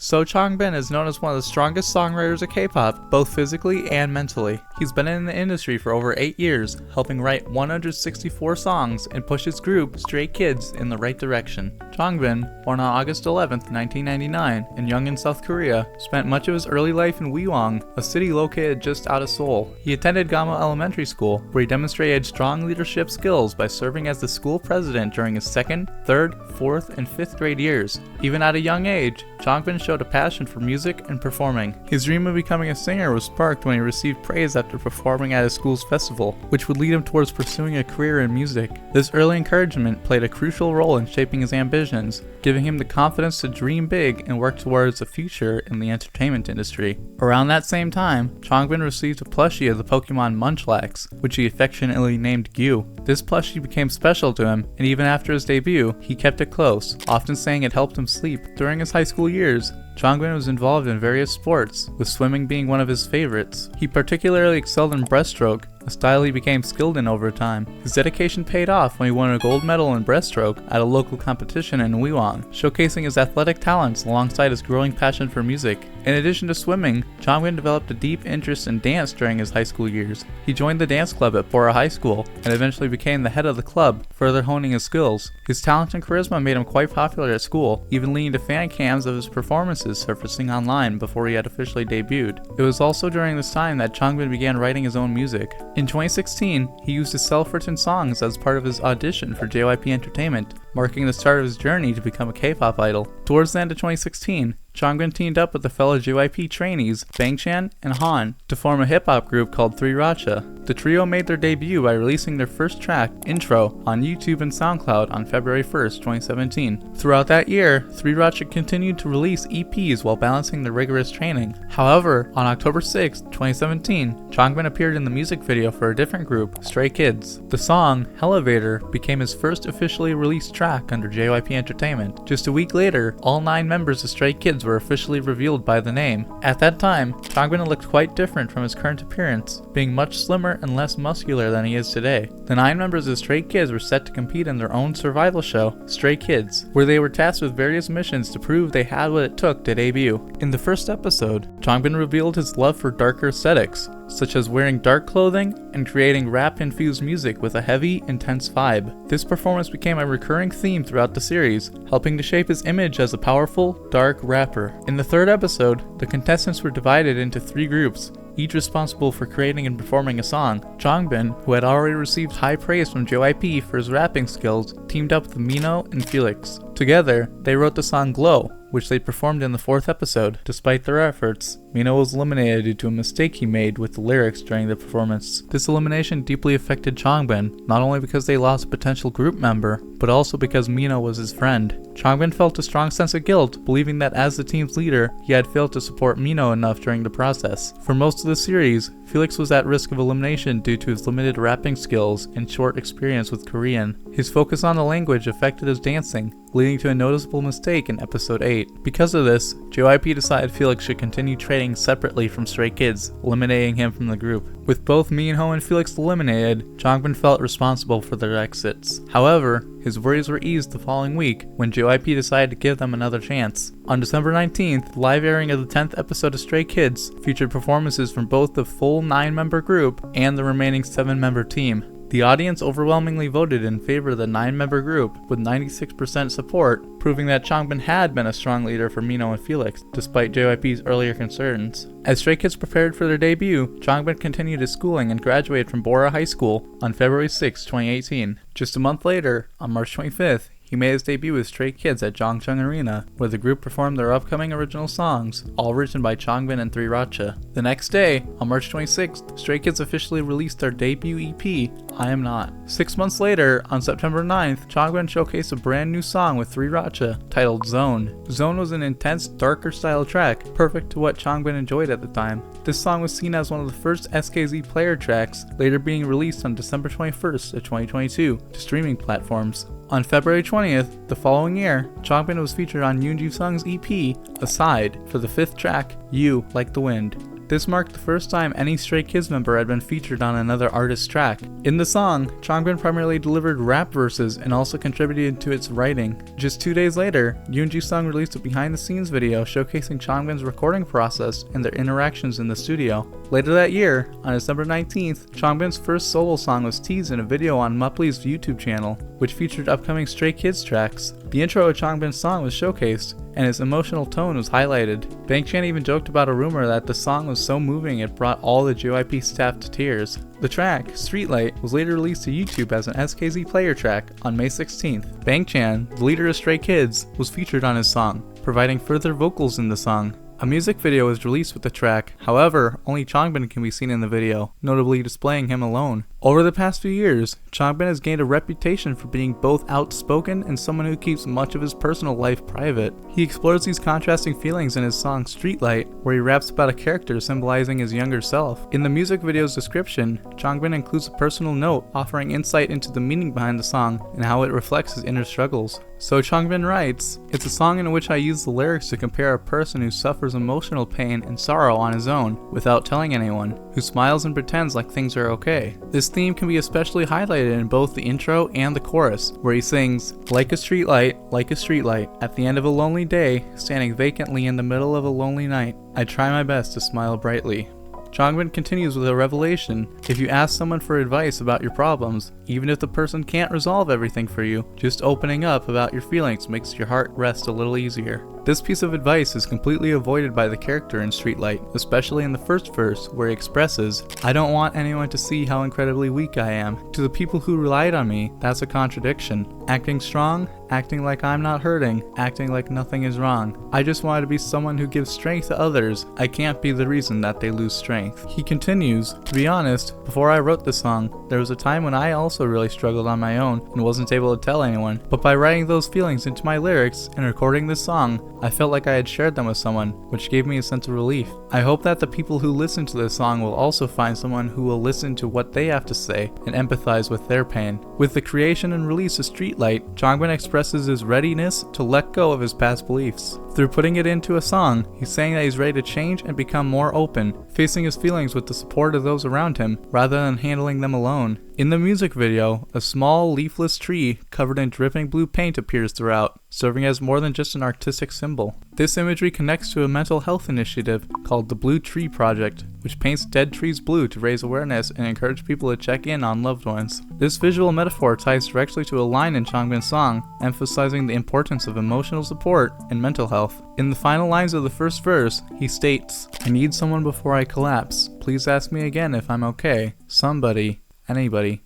Seo Changbin is known as one of the strongest songwriters of K-pop, both physically and mentally. He's been in the industry for over 8 years, helping write 164 songs and push his group, Stray Kids, in the right direction. Changbin, born on August 11, 1999, in Yongin, South Korea, spent much of his early life in Wiwang, a city located just out of Seoul. He attended Gamo Elementary School, where he demonstrated strong leadership skills by serving as the school president during his 2nd, 3rd, 4th, and 5th grade years. Even at a young age, Changbin showed a passion for music and performing. His dream of becoming a singer was sparked when he received praise after performing at his school's festival, which would lead him towards pursuing a career in music. This early encouragement played a crucial role in shaping his ambitions, giving him the confidence to dream big and work towards a future in the entertainment industry. Around that same time, Changbin received a plushie of the Pokemon Munchlax, which he affectionately named Gyu. This plushie became special to him, and even after his debut, he kept it close, often saying it helped him sleep. During his high school years, Changbin was involved in various sports, with swimming being one of his favorites. He particularly excelled in breaststroke, a style he became skilled in over time. His dedication paid off when he won a gold medal in breaststroke at a local competition in Wiwang, showcasing his athletic talents alongside his growing passion for music. In addition to swimming, Changbin developed a deep interest in dance during his high school years. He joined the dance club at Bora High School and eventually became the head of the club, further honing his skills. His talent and charisma made him quite popular at school, even leading to fan cams of his performances surfacing online before he had officially debuted. It was also during this time that Changbin began writing his own music. In 2016, he used his self-written songs as part of his audition for JYP Entertainment, marking the start of his journey to become a K-pop idol. Towards the end of 2016, Changbin teamed up with the fellow JYP trainees Bangchan and Han to form a hip-hop group called 3RACHA. The trio made their debut by releasing their first track, Intro, on YouTube and SoundCloud on February 1st, 2017. Throughout that year, 3RACHA continued to release EPs while balancing their rigorous training. However, on October 6, 2017, Changbin appeared in the music video for a different group, Stray Kids. The song, Elevator, became his first officially released track under JYP Entertainment. Just a week later, all 9 members of Stray Kids were officially revealed by the name. At that time, Changbin looked quite different from his current appearance, being much slimmer and less muscular than he is today. The 9 members of Stray Kids were set to compete in their own survival show, Stray Kids, where they were tasked with various missions to prove they had what it took to debut. In the first episode, Changbin revealed his love for darker aesthetics, such as wearing dark clothing and creating rap-infused music with a heavy, intense vibe. This performance became a recurring theme throughout the series, helping to shape his image as a powerful, dark rapper. In the third episode, the contestants were divided into 3 groups, each responsible for creating and performing a song. Changbin, who had already received high praise from JYP for his rapping skills, teamed up with Mino and Felix. Together, they wrote the song Glow, which they performed in the 4th episode. Despite their efforts, Mino was eliminated due to a mistake he made with the lyrics during the performance. This elimination deeply affected Changbin, not only because they lost a potential group member, but also because Mino was his friend. Changbin felt a strong sense of guilt, believing that as the team's leader, he had failed to support Mino enough during the process. For most of the series, Felix was at risk of elimination due to his limited rapping skills and short experience with Korean. His focus on the language affected his dancing, leading to a noticeable mistake in episode 8. Because of this, JYP decided Felix should continue training separately from Stray Kids, eliminating him from the group. With both Minho and Felix eliminated, Changbin felt responsible for their exits. However, his worries were eased the following week when JYP decided to give them another chance. On December 19th, the live airing of the 10th episode of Stray Kids featured performances from both the full 9-member group and the remaining 7-member team. The audience overwhelmingly voted in favor of the 9-member group, with 96% support, proving that Changbin had been a strong leader for Mino and Felix, despite JYP's earlier concerns. As Stray Kids prepared for their debut, Changbin continued his schooling and graduated from Bora High School on February 6, 2018. Just a month later, on March 25th, he made his debut with Stray Kids at Jongchung Arena, where the group performed their upcoming original songs, all written by Changbin and 3RACHA. The next day, on March 26th, Stray Kids officially released their debut EP, I Am Not. 6 months later, on September 9th, Changbin showcased a brand new song with 3RACHA, titled Zone. Zone was an intense, darker style track, perfect to what Changbin enjoyed at the time. This song was seen as one of the first SKZ player tracks, later being released on December 21st of 2022 to streaming platforms. On February 20th, the following year, Changbin was featured on Yoon Ju-sung's EP, Aside, for the 5th track, You Like the Wind. This marked the first time any Stray Kids member had been featured on another artist's track. In the song, Changbin primarily delivered rap verses and also contributed to its writing. Just 2 days later, Yoonji Sung released a behind-the-scenes video showcasing Changbin's recording process and their interactions in the studio. Later that year, on December 19th, Changbin's first solo song was teased in a video on Muppley's YouTube channel, which featured upcoming Stray Kids tracks. The intro of Changbin's song was showcased, and its emotional tone was highlighted. Bang Chan even joked about a rumor that the song was so moving it brought all the JYP staff to tears. The track, Streetlight, was later released to YouTube as an SKZ player track on May 16th. Bang Chan, the leader of Stray Kids, was featured on his song, providing further vocals in the song. A music video was released with the track, however, only Changbin can be seen in the video, notably displaying him alone. Over the past few years, Changbin has gained a reputation for being both outspoken and someone who keeps much of his personal life private. He explores these contrasting feelings in his song Streetlight, where he raps about a character symbolizing his younger self. In the music video's description, Changbin includes a personal note offering insight into the meaning behind the song and how it reflects his inner struggles. So Changbin writes, "It's a song in which I use the lyrics to compare a person who suffers emotional pain and sorrow on his own, without telling anyone, who smiles and pretends like things are okay. This theme can be especially highlighted in both the intro and the chorus, where he sings, like a streetlight, at the end of a lonely day, standing vacantly in the middle of a lonely night, I try my best to smile brightly." Changbin continues with a revelation. If you ask someone for advice about your problems, even if the person can't resolve everything for you, just opening up about your feelings makes your heart rest a little easier. This piece of advice is completely avoided by the character in Streetlight, especially in the first verse where he expresses, "I don't want anyone to see how incredibly weak I am. To the people who relied on me, that's a contradiction. Acting strong, acting like I'm not hurting, acting like nothing is wrong. I just want to be someone who gives strength to others. I can't be the reason that they lose strength." He continues, "To be honest, before I wrote this song, there was a time when I also really struggled on my own and wasn't able to tell anyone. But by writing those feelings into my lyrics and recording this song, I felt like I had shared them with someone, which gave me a sense of relief. I hope that the people who listen to this song will also find someone who will listen to what they have to say and empathize with their pain." With the creation and release of Streetlight, Changbin expresses his readiness to let go of his past beliefs. Through putting it into a song, he's saying that he's ready to change and become more open, facing his feelings with the support of those around him, rather than handling them alone. In the music video, a small leafless tree covered in dripping blue paint appears throughout, serving as more than just an artistic symbol. This imagery connects to a mental health initiative called the Blue Tree Project, which paints dead trees blue to raise awareness and encourage people to check in on loved ones. This visual metaphor ties directly to a line in Changbin's song, emphasizing the importance of emotional support and mental health. In the final lines of the first verse, he states, "I need someone before I collapse. Please ask me again if I'm okay. Somebody. Anybody."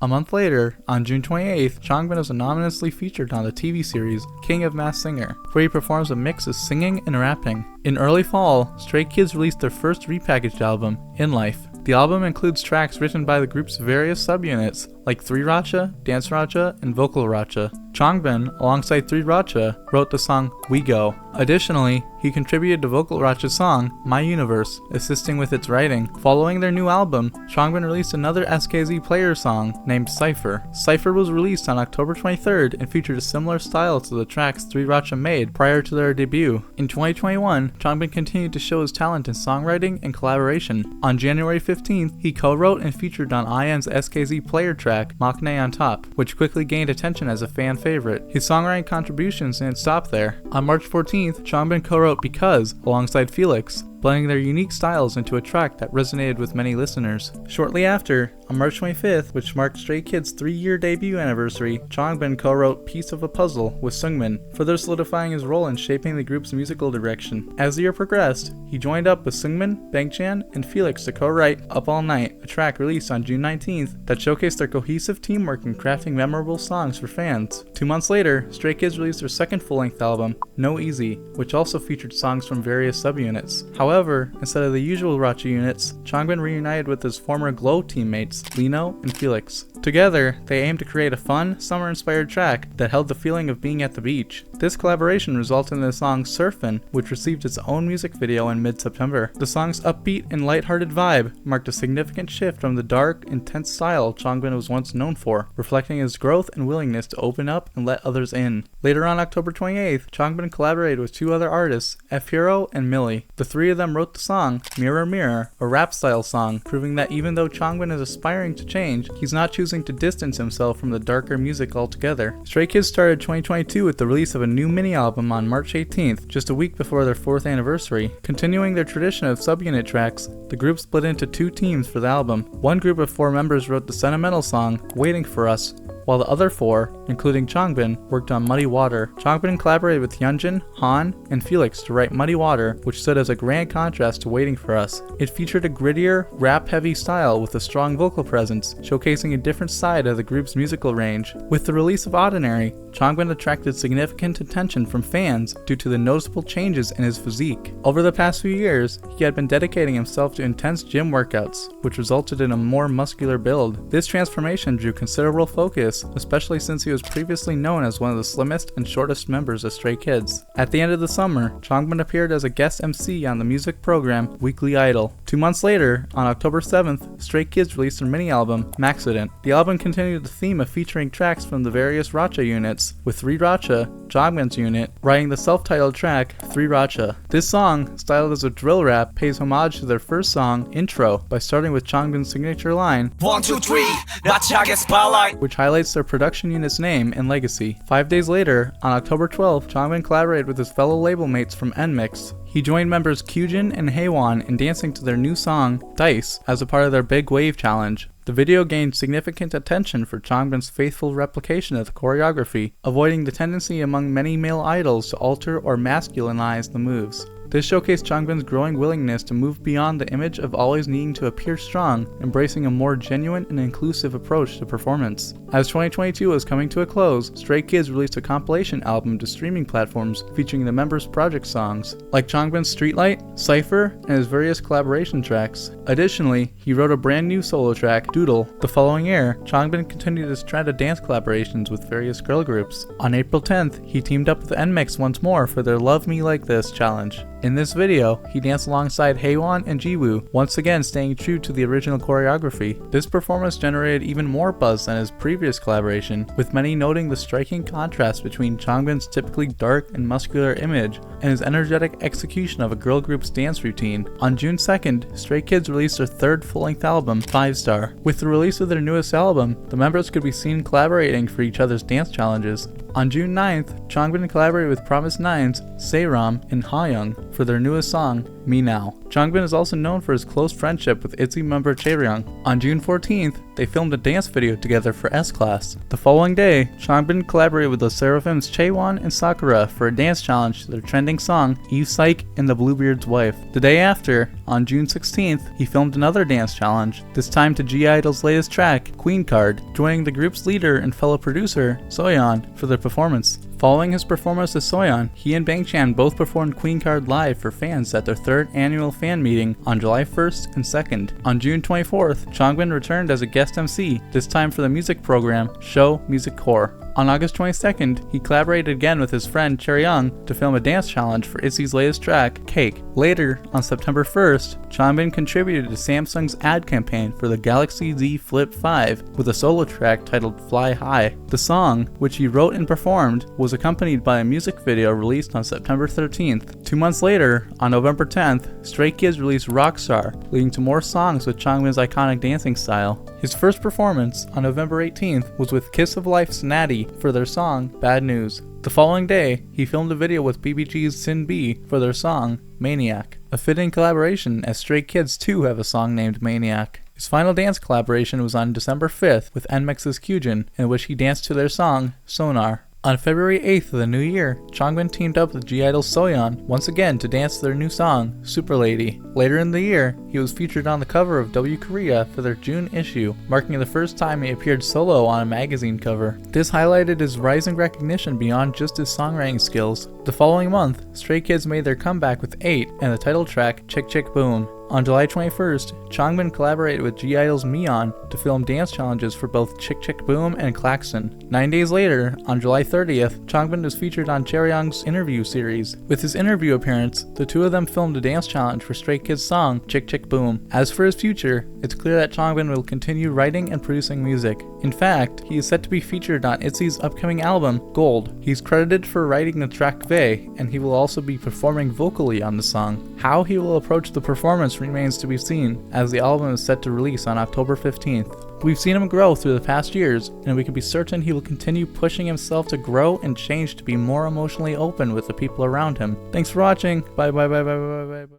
A month later, on June 28th, Changbin was anonymously featured on the TV series King of Masked Singer, where he performs a mix of singing and rapping. In early fall, Stray Kids released their first repackaged album, In Life. The album includes tracks written by the group's various subunits, like 3racha, Dance Racha, and Vocal Racha. Changbin, alongside 3racha, wrote the song We Go. Additionally, he contributed to Vocal Racha's song My Universe, assisting with its writing. Following their new album, Changbin released another SKZ player song named Cypher. Cypher was released on October 23rd and featured a similar style to the tracks 3racha made prior to their debut. In 2021, Changbin continued to show his talent in songwriting and collaboration. On January 15th, he co-wrote and featured on IN's SKZ player track Maknae on Top, which quickly gained attention as a fan favorite. His songwriting contributions didn't stop there. On March 14th, Changbin co-wrote Because alongside Felix, blending their unique styles into a track that resonated with many listeners. Shortly after, on March 25th, which marked Stray Kids' 3-year debut anniversary, Changbin co-wrote Piece of a Puzzle with Seungmin, further solidifying his role in shaping the group's musical direction. As the year progressed, he joined up with Seungmin, Bang Chan, and Felix to co-write Up All Night, a track released on June 19th that showcased their cohesive teamwork in crafting memorable songs for fans. 2 months later, Stray Kids released their second full-length album, No Easy, which also featured songs from various subunits. However, instead of the usual Racha units, Changbin reunited with his former Glow teammates, Lino and Felix. Together, they aimed to create a fun, summer-inspired track that held the feeling of being at the beach. This collaboration resulted in the song Surfin', which received its own music video in mid-September. The song's upbeat and lighthearted vibe marked a significant shift from the dark, intense style Changbin was once known for, reflecting his growth and willingness to open up and let others in. Later on October 28th, Changbin collaborated with two other artists, F-Hero and Millie. The three of them wrote the song Mirror Mirror, a rap-style song, proving that even though Changbin is aspiring to change, he's not choosing to distance himself from the darker music altogether. Stray Kids started 2022 with the release of a new mini-album on March 18th, just a week before their 4th anniversary. Continuing their tradition of subunit tracks, the group split into two teams for the album. One group of 4 members wrote the sentimental song Waiting for Us, while the other 4, including Changbin, worked on Muddy Water. Changbin collaborated with Hyunjin, Han, and Felix to write Muddy Water, which stood as a grand contrast to Waiting for Us. It featured a grittier, rap-heavy style with a strong vocal presence, showcasing a different side of the group's musical range. With the release of Ordinary, Changbin attracted significant attention from fans due to the noticeable changes in his physique. Over the past few years, he had been dedicating himself to intense gym workouts, which resulted in a more muscular build. This transformation drew considerable focus, especially since he was previously known as one of the slimmest and shortest members of Stray Kids. At the end of the summer, Changbin appeared as a guest MC on the music program Weekly Idol. 2 months later, on October 7th, Stray Kids released their mini-album, Maxident. The album continued the theme of featuring tracks from the various Racha units, with 3 Racha, Changbin's unit, writing the self-titled track, 3 Racha. This song, styled as a drill rap, pays homage to their first song, Intro, by starting with Changbin's signature line, 1, 2, 3, 라차게 spotlight, which highlights their production unit's name and legacy. 5 days later, on October 12th, Changbin collaborated with his fellow label mates from NMIX. He joined members Kyujin and Haewon in dancing to their new song, Dice, as a part of their Big Wave Challenge. The video gained significant attention for Changbin's faithful replication of the choreography, avoiding the tendency among many male idols to alter or masculinize the moves. This showcased Changbin's growing willingness to move beyond the image of always needing to appear strong, embracing a more genuine and inclusive approach to performance. As 2022 was coming to a close, Stray Kids released a compilation album to streaming platforms featuring the members' project songs, like Changbin's Streetlight, Cypher, and his various collaboration tracks. Additionally, he wrote a brand new solo track, Doodle. The following year, Changbin continued his trend of dance collaborations with various girl groups. On April 10th, he teamed up with NMIX once more for their Love Me Like This challenge. In this video, he danced alongside Haewon and Jiwoo, once again staying true to the original choreography. This performance generated even more buzz than his previous collaboration, with many noting the striking contrast between Changbin's typically dark and muscular image and his energetic execution of a girl group's dance routine. On June 2nd, Stray Kids released their 3rd full-length album, 5 Star. With the release of their newest album, the members could be seen collaborating for each other's dance challenges. On June 9th, Changbin collaborated with Promise 9's Seo and Hayoung for their newest song, Me Now. Changbin is also known for his close friendship with ITZY member Chaeryeong. On June 14th, they filmed a dance video together for S-Class. The following day, Changbin collaborated with the Seraphims Chaewon and Sakura for a dance challenge to their trending song, Eve Psych and the Bluebeard's Wife. The day after, on June 16th, he filmed another dance challenge, this time to G-Idol's latest track, Queen Card, joining the group's leader and fellow producer, Soyeon, for their performance. Following his performance as Soyeon, he and Bangchan both performed Queen Card live for fans at their 3rd annual fan meeting on July 1st and 2nd. On June 24th, Changbin returned as a guest MC, this time for the music program, Show Music Core. On August 22nd, he collaborated again with his friend Chaeryeong to film a dance challenge for ITZY's latest track, Cake. Later, on September 1st, Changbin contributed to Samsung's ad campaign for the Galaxy Z Flip 5 with a solo track titled Fly High. The song, which he wrote and performed, was accompanied by a music video released on September 13th. 2 months later, on November 10th, Stray Kids released Rockstar, leading to more songs with Changbin's iconic dancing style. His first performance, on November 18th, was with Kiss of Life's Natty for their song, Bad News. The following day, he filmed a video with BBG's Sin B for their song, Maniac. A fitting collaboration, as Stray Kids too have a song named Maniac. His final dance collaboration was on December 5th with NMIX's Kyujin, in which he danced to their song, Sonar. On February 8th of the new year, Changbin teamed up with G-Idol's Soyeon once again to dance to their new song, Super Lady. Later in the year, he was featured on the cover of W Korea for their June issue, marking the first time he appeared solo on a magazine cover. This highlighted his rising recognition beyond just his songwriting skills. The following month, Stray Kids made their comeback with 8 and the title track, Chick Chick Boom. On July 21st, Changbin collaborated with G-Idol's Mion to film dance challenges for both Chick Chick Boom and Klaxon. 9 days later, on July 30th, Changbin was featured on Chaeryeong's interview series. With his interview appearance, the two of them filmed a dance challenge for Stray Kids' song Chick Chick Boom. As for his future, it's clear that Changbin will continue writing and producing music. In fact, he is set to be featured on ITZY's upcoming album, Gold. He's credited for writing the track Vey, and he will also be performing vocally on the song. How he will approach the performance remains to be seen, as the album is set to release on October 15th. We've seen him grow through the past years, and we can be certain he will continue pushing himself to grow and change to be more emotionally open with the people around him. Thanks for watching. Bye bye bye bye bye bye bye.